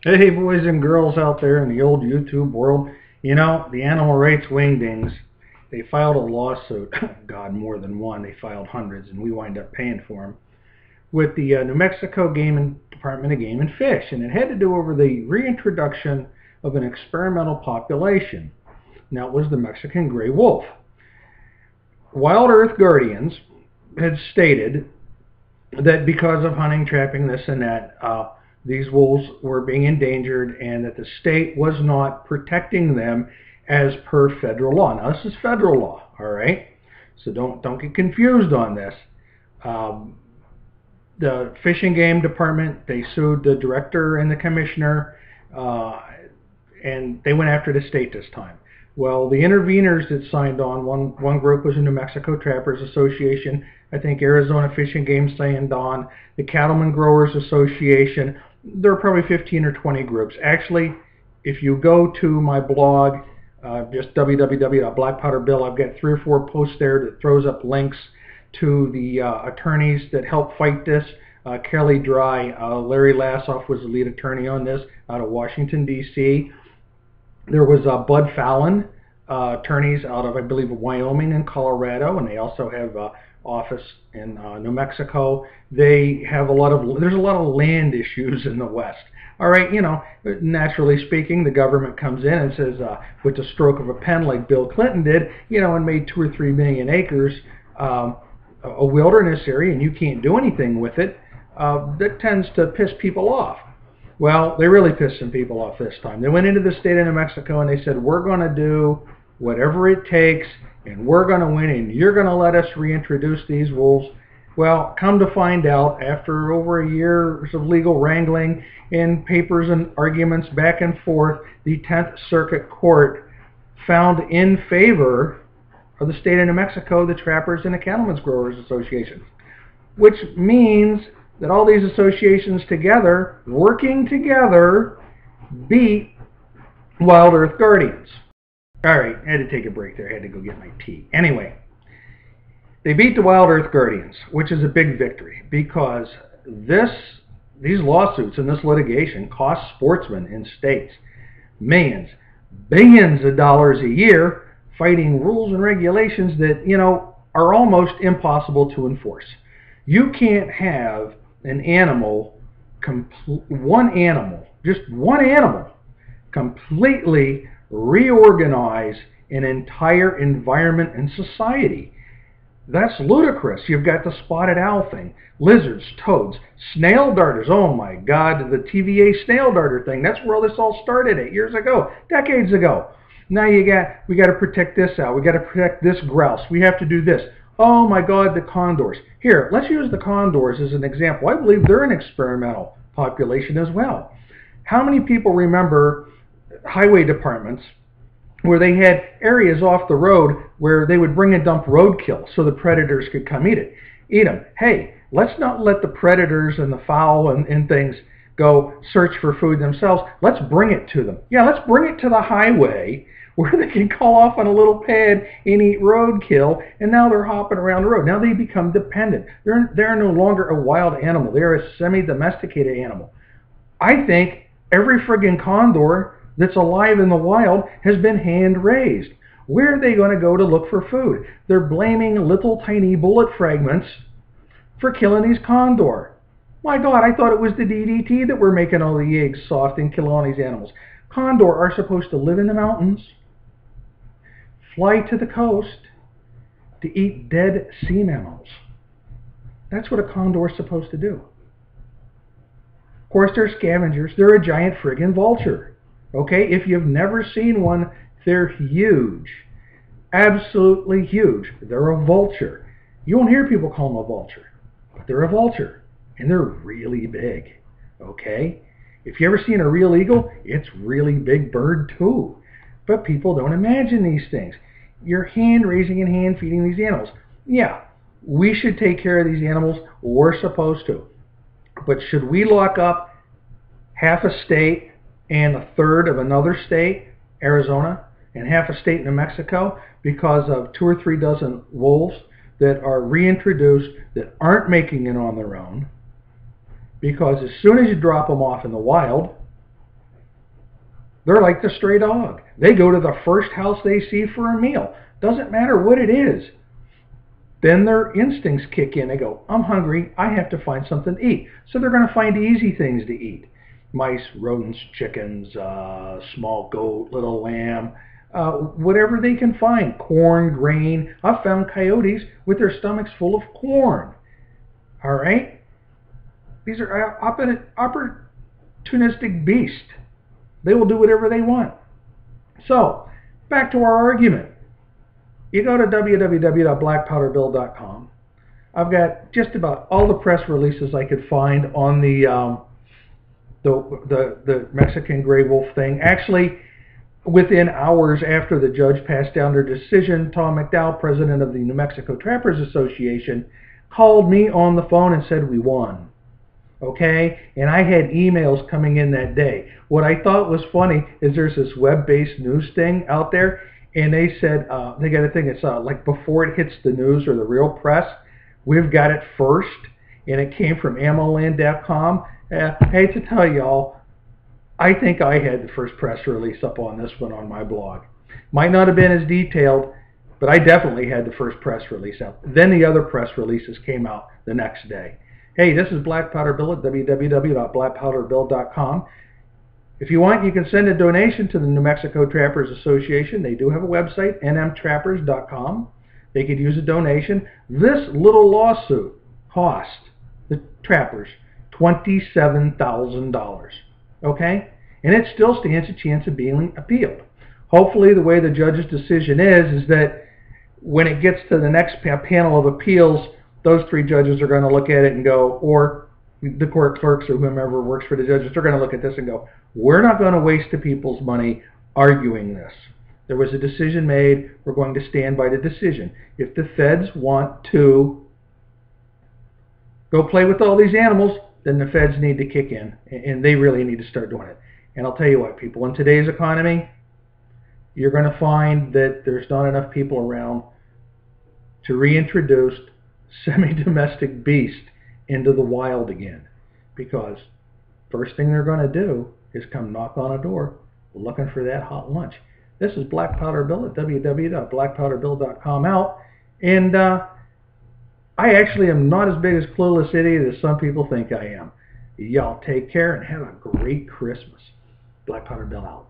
Hey, boys and girls out there in the old YouTube world, you know, the animal rights wingdings, they filed a lawsuit, God, more than one, they filed hundreds, and we wind up paying for them, with the New Mexico Department of Game and Fish, and it had to do over the reintroduction of an experimental population. Now, it was the Mexican gray wolf. WildEarth Guardians had stated that because of hunting, trapping, this and that, these wolves were being endangered and that the state was not protecting them as per federal law. Now, this is federal law, all right? So don't get confused on this. The Fish and Game Department, they sued the director and the commissioner, and they went after the state this time. Well, the interveners that signed on, one group was the New Mexico Trappers Association, I think Arizona Fish and Game signed on, the Cattlemen Growers Association. There are probably 15 or 20 groups. Actually, if you go to my blog, just www.blackpowderbill, I've got 3 or 4 posts there that throws up links to the attorneys that helped fight this. Kelly Dry, Larry Lassoff was the lead attorney on this out of Washington, D.C. There was Bud Fallon, attorneys out of, I believe, Wyoming and Colorado, and they also have office in New Mexico. They have there's a lot of land issues in the West. All right, you know, naturally speaking, the government comes in and says, with the stroke of a pen like Bill Clinton did, you know, and made 2 or 3 million acres a wilderness area, and you can't do anything with it. That tends to piss people off. Well, they really pissed some people off this time. They went into the state of New Mexico and they said, we're going to do whatever it takes, and we're going to win, and you're going to let us reintroduce these wolves. Well, come to find out, after over a year of legal wrangling and papers and arguments back and forth, the 10th Circuit Court found in favor of the state of New Mexico, the Trappers and the Cattlemen's Growers Association, which means that all these associations together, working together, beat WildEarth Guardians. All right, I had to take a break there. I had to go get my tea. Anyway, they beat the WildEarth Guardians, which is a big victory, because these lawsuits and this litigation cost sportsmen in states millions, billions of dollars a year fighting rules and regulations that, you know, are almost impossible to enforce. You can't have an animal, just one animal, completely reorganize an entire environment and society. That's ludicrous. You've got the spotted owl thing, lizards, toads, snail darters. Oh my God, the TVA snail darter thing. That's where this all started 8 years ago, decades ago. Now we got to protect this owl. We got to protect this grouse. We have to do this. Oh my God, the condors. Here, let's use the condors as an example. I believe they're an experimental population as well. How many people remember highway departments where they had areas off the road where they would bring and dump roadkill so the predators could come eat them? Hey, let's not let the predators and the fowl and things go search for food themselves. Let's bring it to them. Yeah, let's bring it to the highway where they can call off on a little pad and eat roadkill, and now they're hopping around the road. Now they become dependent. They're no longer a wild animal. They're a semi-domesticated animal. I think every friggin' condor that's alive in the wild has been hand-raised. Where are they going to go to look for food? They're blaming little tiny bullet fragments for killing these condor. My God, I thought it was the DDT that were making all the eggs soft and killing all these animals. Condor are supposed to live in the mountains, fly to the coast to eat dead sea mammals. That's what a condor is supposed to do. Of course, they're scavengers. They're a giant friggin' vulture. Okay, if you've never seen one, they're huge. Absolutely huge. They're a vulture. You won't hear people call them a vulture, but they're a vulture. And they're really big. Okay? If you ever seen a real eagle, it's really big bird too. But people don't imagine these things. You're hand raising and hand feeding these animals. Yeah, we should take care of these animals. We're supposed to. But should we lock up half a state and a third of another state, Arizona, and half a state, New Mexico, because of 2 or 3 dozen wolves that are reintroduced that aren't making it on their own? Because as soon as you drop them off in the wild, They're like the stray dog. They go to the first house they see for a meal. Doesn't matter what it is. Then their instincts kick in. They go, I'm hungry. I have to find something to eat. So they're going to find easy things to eat. Mice, rodents, chickens, small goat, little lamb, whatever they can find. Corn, grain. I've found coyotes with their stomachs full of corn. All right? These are opportunistic beasts. They will do whatever they want. So, back to our argument. You go to www.blackpowderbill.com. I've got just about all the press releases I could find on the Mexican gray wolf thing. Actually, within hours after the judge passed down their decision, Tom McDowell, president of the New Mexico Trappers Association, called me on the phone and said we won. Okay? And I had emails coming in that day. What I thought was funny is there's this web-based news thing out there, and they said, they got a thing, it's like before it hits the news or the real press, we've got it first, and it came from ammoland.com. I hate to tell y'all, I think I had the first press release up on this one on my blog. Might not have been as detailed, but I definitely had the first press release out. Then the other press releases came out the next day. Hey, this is Black Powder Bill at www.blackpowderbill.com. If you want, you can send a donation to the New Mexico Trappers Association. They do have a website, nmtrappers.com. They could use a donation. This little lawsuit cost the trappers $27,000. Okay? And it still stands a chance of being appealed. Hopefully, the way the judge's decision is that when it gets to the next panel of appeals, those three judges are going to look at it and go, or the court clerks or whomever works for the judges, they're going to look at this and go, we're not going to waste the people's money arguing this. There was a decision made. We're going to stand by the decision. If the feds want to go play with all these animals, then the feds need to kick in, and they really need to start doing it. And I'll tell you what, people, in today's economy, you're going to find that there's not enough people around to reintroduce semi-domestic beast into the wild again, because first thing they're going to do is come knock on a door looking for that hot lunch. This is Black Powder Bill at www.blackpowderbill.com out, and I actually am not as big as clueless idiot as some people think I am. Y'all take care and have a great Christmas. Black Powder Bill out.